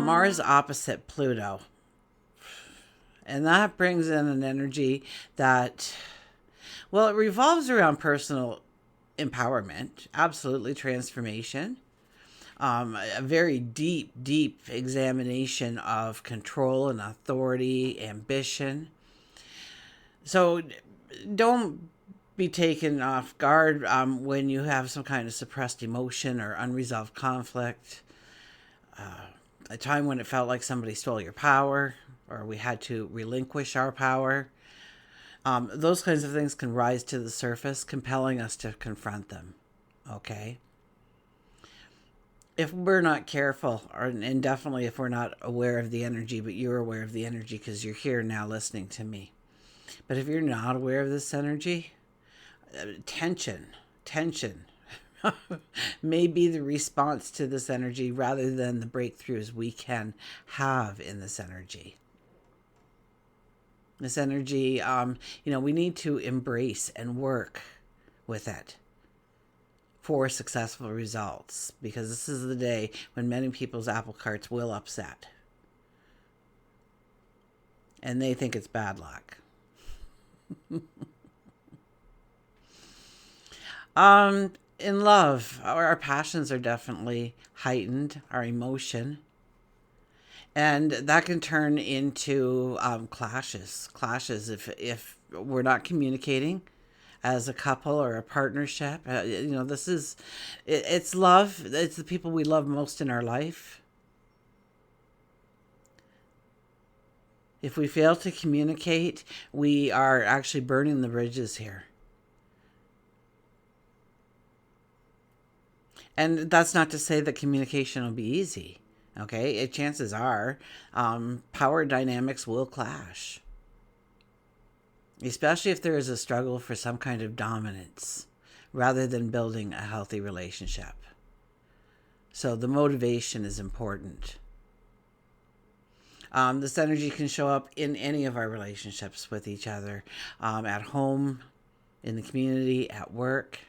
Mars opposite Pluto. And that brings in an energy that, well, it revolves around personal empowerment, absolutely transformation, a very deep, deep examination of control and authority, ambition. So don't be taken off guard when you have some kind of suppressed emotion or unresolved conflict, a time when it felt like somebody stole your power or we had to relinquish our power. Those kinds of things can rise to the surface, compelling us to confront them. Okay? If we're not careful, and definitely if we're not aware of the energy, but you're aware of the energy because you're here now listening to me. But if you're not aware of this energy, tension may be the response to this energy rather than the breakthroughs we can have in this energy. This energy, we need to embrace and work with it for successful results, because this is the day when many people's apple carts will upset. And they think it's bad luck. In love, our passions are definitely heightened, our emotion. And that can turn into clashes if we're not communicating as a couple or a partnership. It's love. It's the people we love most in our life. If we fail to communicate, we are actually burning the bridges here. And that's not to say that communication will be easy. Okay, chances are power dynamics will clash, especially if there is a struggle for some kind of dominance rather than building a healthy relationship. So the motivation is important. This energy can show up in any of our relationships with each other, at home, in the community, at work.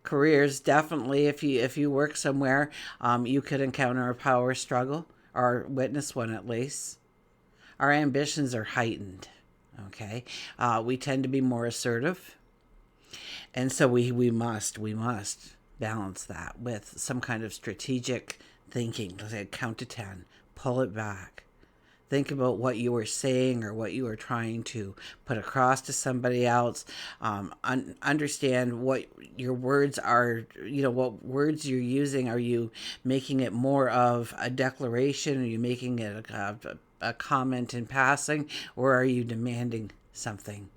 Careers, definitely, if you work somewhere, you could encounter a power struggle or witness one at least. Our ambitions are heightened. Okay, we tend to be more assertive, and so we must balance that with some kind of strategic thinking. Let's say count to 10, pull it back. Think about what you are saying or what you are trying to put across to somebody else. Understand what your words are, what words you're using. Are you making it more of a declaration? Are you making it a comment in passing? Or are you demanding something?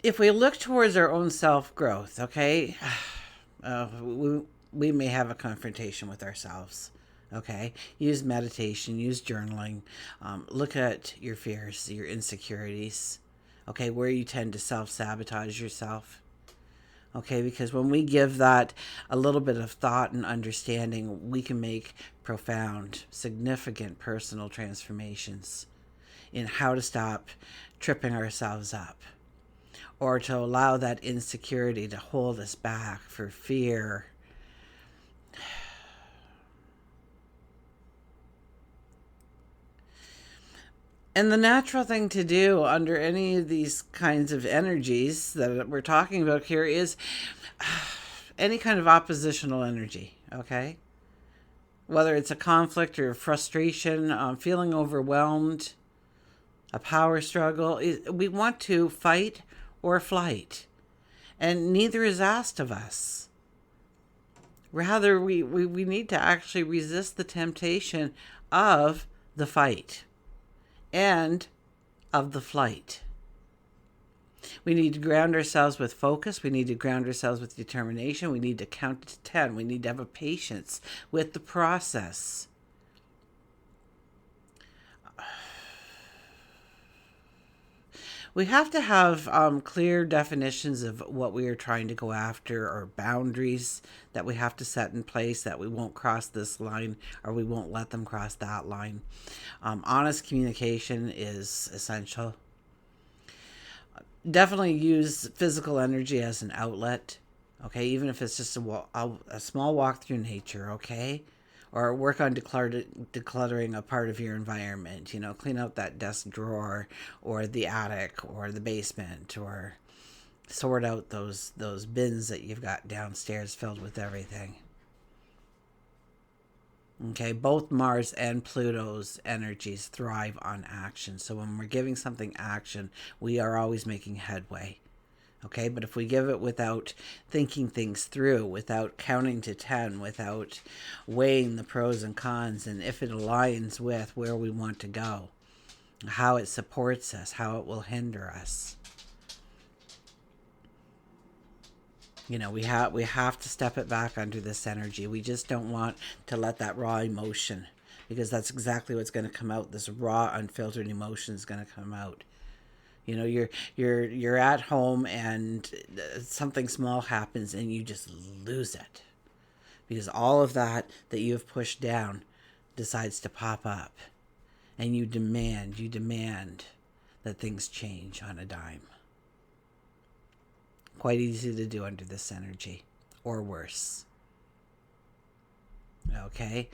If we look towards our own self-growth, okay, we may have a confrontation with ourselves. Okay, use meditation, use journaling, look at your fears, your insecurities, okay, where you tend to self-sabotage yourself. Okay, because when we give that a little bit of thought and understanding, we can make profound, significant personal transformations in how to stop tripping ourselves up, or to allow that insecurity to hold us back for fear. And the natural thing to do under any of these kinds of energies that we're talking about here is any kind of oppositional energy, okay? Whether it's a conflict or a frustration, feeling overwhelmed, a power struggle, we want to fight or flight. And neither is asked of us. Rather, we need to actually resist the temptation of the fight and of the flight. We need to ground ourselves with focus. We need to ground ourselves with determination. We need to count to 10. We need to have a patience with the process. We have to have clear definitions of what we are trying to go after, or boundaries that we have to set in place, that we won't cross this line or we won't let them cross that line. Honest communication is essential. Definitely use physical energy as an outlet. Okay, even if it's just a small walk through nature, okay? Or work on decluttering a part of your environment. You know, clean out that desk drawer or the attic or the basement, or sort out those bins that you've got downstairs filled with everything. Okay, both Mars and Pluto's energies thrive on action. So when we're giving something action, we are always making headway. Okay, but if we give it without thinking things through, without counting to 10, without weighing the pros and cons, and if it aligns with where we want to go, how it supports us, how it will hinder us, you know, we have to step it back under this energy. We just don't want to let that raw emotion, because that's exactly what's going to come out. This raw, unfiltered emotion is going to come out. You know, you're at home and something small happens and you just lose it, because all of that you have pushed down decides to pop up, and you demand that things change on a dime. Quite easy to do under this energy, or worse. Okay.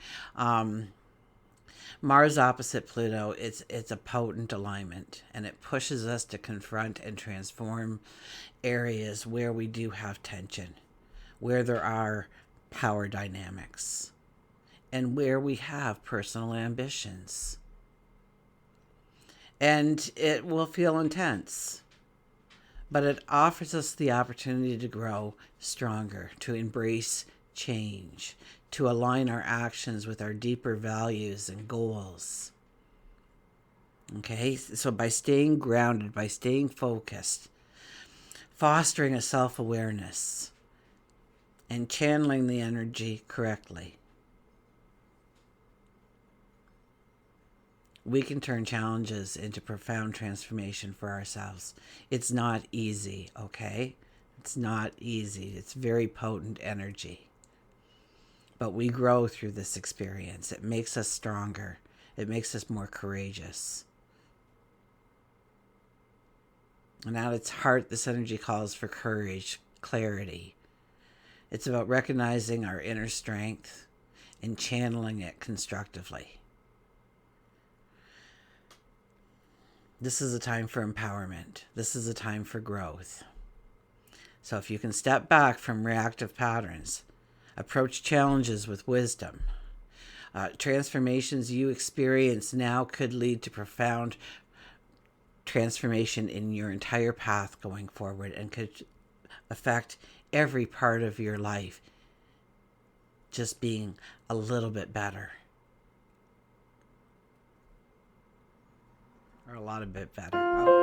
Mars opposite Pluto, it's a potent alignment, and it pushes us to confront and transform areas where we do have tension, where there are power dynamics, and where we have personal ambitions. And it will feel intense, but it offers us the opportunity to grow stronger, to embrace change, to align our actions with our deeper values and goals. Okay, so by staying grounded, by staying focused, fostering a self awareness, and channeling the energy correctly, we can turn challenges into profound transformation for ourselves. It's not easy, okay? It's not easy. It's very potent energy. But we grow through this experience. It makes us stronger. It makes us more courageous. And at its heart, this energy calls for courage, clarity. It's about recognizing our inner strength and channeling it constructively. This is a time for empowerment. This is a time for growth. So if you can step back from reactive patterns, approach challenges with wisdom, transformations you experience now could lead to profound transformation in your entire path going forward, and could affect every part of your life just being a little bit better. Or a lot of bit better. Okay.